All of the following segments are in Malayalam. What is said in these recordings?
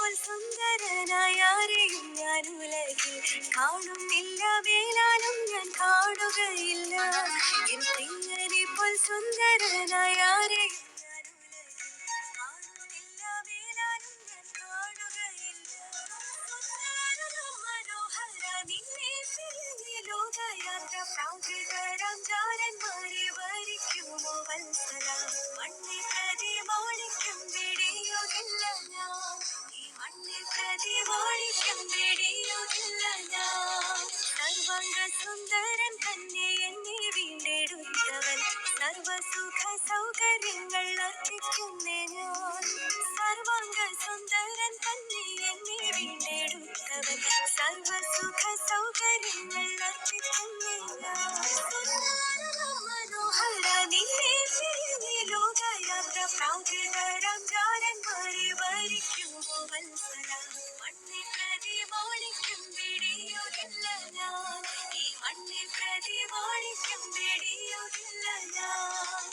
പോൽ സുന്ദരനായാരെയും ഞാൻ ഉലകിൽ കാണുന്നില്ല, മേലാലും ഞാൻ കാണുകയില്ല. എൻ പ്രിയനെ പോൽ സുന്ദരനായാരെയും ഞാൻ ഉലകിൽ കാണുന്നില്ല, മേലാലും ഞാൻ കാണുകയില്ല. സുന്ദരനും മനോഹര നിന്നെ പിരിഞ്ഞ് ലോകയാത്ര പ്രാകൃതരാം ജാരന്മാരെ വരിക്കുമോ വത്സല. മണ്ണിൽ പ്രതിമാണിക്യം വെടിയുകില്ല ഞാൻ, ഈ മണ്ണിൽ പ്രതിമാണിക്യം വെടിയുകില്ല ഞാൻ. സർവാംഗ സുന്ദരൻ തന്നെ എന്നെ വീണ്ടെടുത്തവൻ, സർവസുഖ സൗകര്യങ്ങൾ അർപ്പിക്കുന്നേ ഞാൻ. സർവാംഗ സുന്ദരൻ തന്നെ എന്നെ വീണ്ടെടുത്തവൻ, സർവസുഖ സൗകര്യങ്ങൾ അർപ്പിക്കുന്നേ ഞാൻ. മനോഹര നിന്നെ പിരിഞ്ഞ് ലോകയാത്ര പ്രാകൃതരാം ജാരന്മാരെ വരിക്കുമോ വത്സല. മണ്ണിൽ പ്രതിമാണിക്യം വെടിയുകില്ല ഞാൻ, ഈ മണ്ണിൽ പ്രതിമാണിക്യം വെടിയുകില്ല ഞാൻ.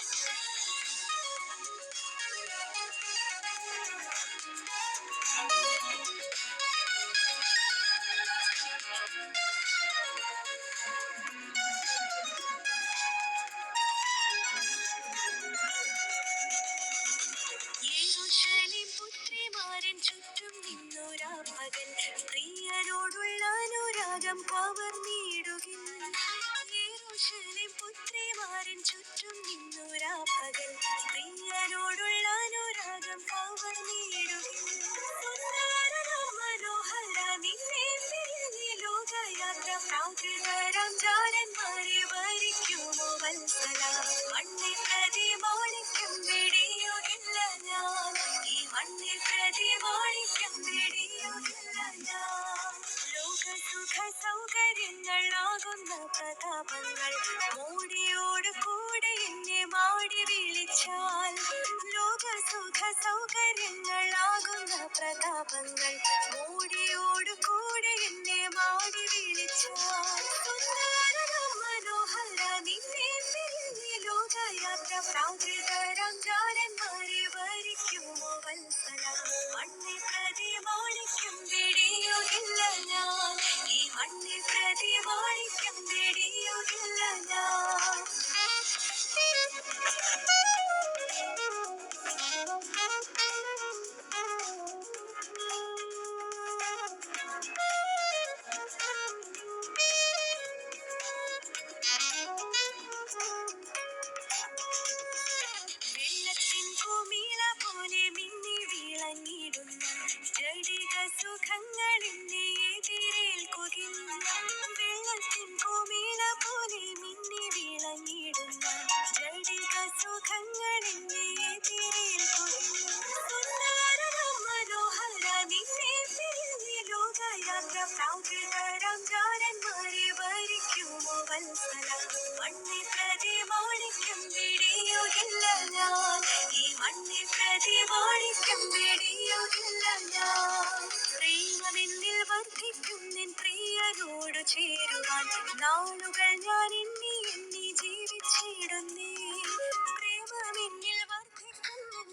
യെരൂശലേം പുത്രിമാരൻ ചുറ്റും നിന്നൊരാ പകൽ, പ്രിയനോടുള്ള അനുരാഗം കവർന്നിടുകിൽ. യെരൂശലേം പുത്രിമാരൻ ചുറ്റും നിന്നൊരാ പകൽ, പ്രിയനോടുള്ള അനുരാഗം കവർന്നിടുകിൽ. സുന്ദരനും മനോഹര നിന്നെ പിരിഞ്ഞ് ലോകയാത്ര പ്രാകൃതരാം ജാരന്മാരെ വരിക്കുമോ വത്സല. മണ്ണിൽ പ്രതിമാണിക്യം വെടിയുകില്ല ഞാൻ, ഈ മണ്ണിൽ പ്രതിമാണിക്യം വെടിയുകില്ല ഞാൻ. ലോകസുഖ സൗകര്യങ്ങളാകുന്ന പ്രതാപങ്ങൾ മോടിയോട് കൂടെ എന്നെ മാടി വിളിച്ചാൽ. ലോകസുഖ സൗകര്യങ്ങളാകുന്ന പ്രതാപങ്ങൾ മോടിയോട് കൂടെ എന്നെ മാടി വിളിച്ചാൽ. സുന്ദരനും മനോഹര നിന്നെ പിരിഞ്ഞ് ലോകയാത്ര പ്രാകൃതരാം ജാരന്മാരെ വരിക്കുമോ വത്സല. മണ്ണിൽ പ്രതിമാണിക്യം വെടിയുകില്ല ഞാൻ, ഈ മണ്ണിൽ പ്രതിമാണിക്യം വെടിയുകില്ല ഞാൻ. വെള്ളത്തിൻ കുമിള പോലെ മിന്നി വിളങ്ങിടുന്ന ജഡിക സുഖങ്ങൾ എന്നെ എതിരേൽക്കുകിൽ. വെള്ളത്തിൻ കുമിള പോലെ മിന്നി വിളങ്ങിടുന്ന ജഡിക സുഖങ്ങൾ എന്നെ എതിരേൽക്കുകിൽ. സുന്ദരനും മനോഹര നിന്നെ പിരിഞ്ഞ് ലോകയാത്ര പ്രാകൃതരാം ജാരന്മാരെ വരിക്കുമോ വത്സല. മണ്ണിൽ പ്രതിമാണിക്യം വെടിയുകില്ല ഞാൻ, ഈ മണ്ണിൽ പ്രതിമാണിക്യം വെടിയുകില്ല ഞാൻ. പ്രേമമെന്നിൽ വർദ്ധിക്കും നിൻ പ്രിയനോട് ചേരുവാൻ നാളുകൾ ഞാൻ എണ്ണി എണ്ണി ജീവിച്ചിടുന്നേ.